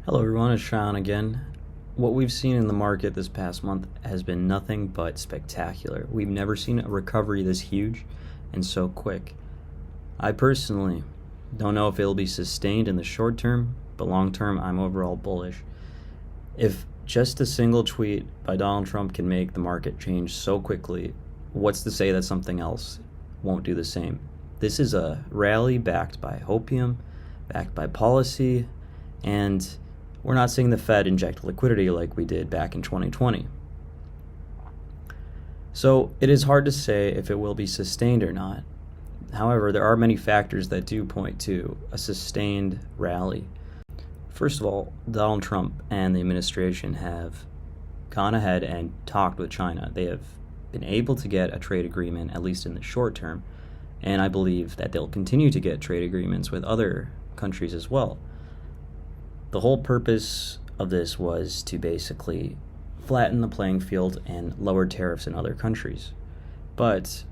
Hello everyone, it's Sean again. What we've seen in the market this past month has been nothing but spectacular. We've never seen a recovery this huge and so quick. I personally don't know if it'll be sustained in the short term, but long term I'm overall bullish. If just a single tweet by Donald Trump can make the market change so quickly, what's to say that something else won't do the same? This is a rally backed by opium, backed by policy, and we're not seeing the Fed inject liquidity like we did back in 2020. So it is hard to say if it will be sustained or not. However, there are many factors that do point to a sustained rally. First of all, Donald Trump and the administration have gone ahead and talked with China. They have been able to get a trade agreement, at least in the short term, and I believe that they'll continue to get trade agreements with other countries as well. The whole purpose of this was to basically flatten the playing field and lower tariffs in other countries. But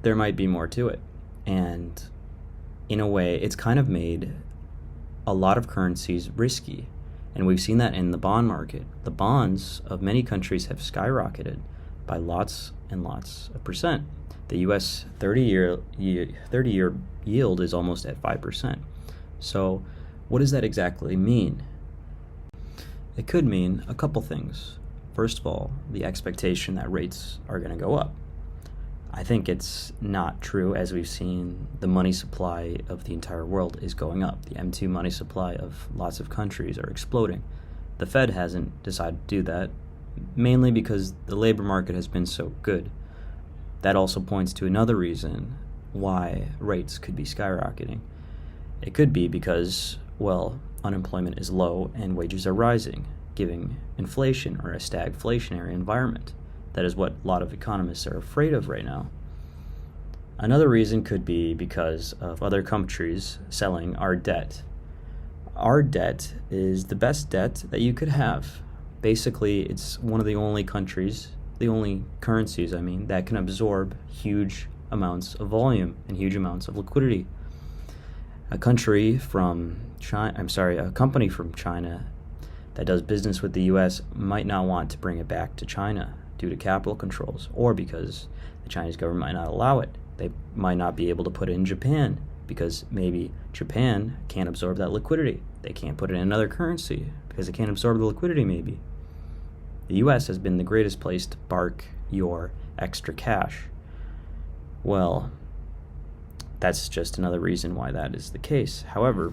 there might be more to it. And in a way, it's kind of made a lot of currencies risky. And we've seen that in the bond market. The bonds of many countries have skyrocketed by lots and lots of percent. The US 30-year yield is almost at 5%. So what does that exactly mean? It could mean a couple things. First of all, the expectation that rates are going to go up. I think it's not true, as we've seen the money supply of the entire world is going up. The M2 money supply of lots of countries are exploding. The Fed hasn't decided to do that, mainly because the labor market has been so good. That also points to another reason why rates could be skyrocketing. It could be because, well, unemployment is low and wages are rising, giving inflation or a stagflationary environment. That is what a lot of economists are afraid of right now. Another reason could be because of other countries selling our debt. Our debt is the best debt that you could have. Basically, it's one of the only countries, the only currencies, that can absorb huge amounts of volume and huge amounts of liquidity. A company from China that does business with the US might not want to bring it back to China due to capital controls, or because the Chinese government might not allow it. They might not be able to put it in Japan because maybe Japan can't absorb that liquidity. They can't put it in another currency because it can't absorb the liquidity maybe. The US has been the greatest place to park your extra cash. Well, that's just another reason why that is the case. However,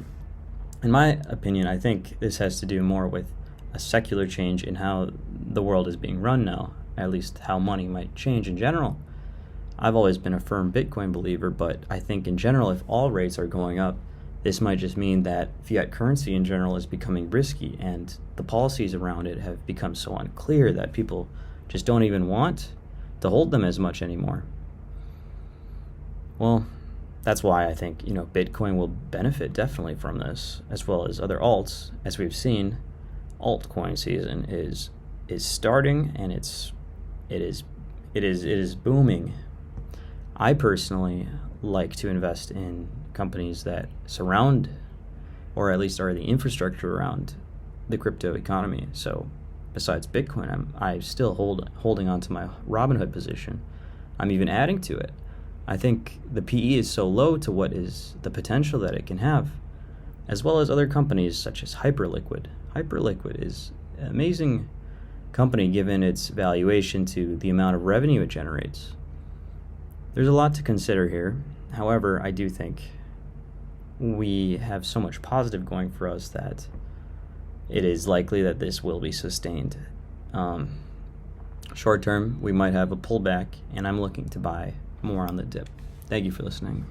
in my opinion, I think this has to do more with a secular change in how the world is being run now, at least how money might change in general. I've always been a firm Bitcoin believer, but I think in general, if all rates are going up, this might just mean that fiat currency in general is becoming risky, and the policies around it have become so unclear that people just don't even want to hold them as much anymore. Well, that's why I think, Bitcoin will benefit definitely from this, as well as other alts. As we've seen, altcoin season is starting, and it is booming. I personally like to invest in companies that surround, or at least are the infrastructure around, the crypto economy. So besides Bitcoin, I'm still holding on to my Robinhood position. I'm even adding to it. I think the PE is so low to what is the potential that it can have, as well as other companies such as Hyperliquid. Hyperliquid is an amazing company given its valuation to the amount of revenue it generates. There's a lot to consider here. However, I do think we have so much positive going for us that it is likely that this will be sustained. Short term, we might have a pullback, and I'm looking to buy more on the dip. Thank you for listening.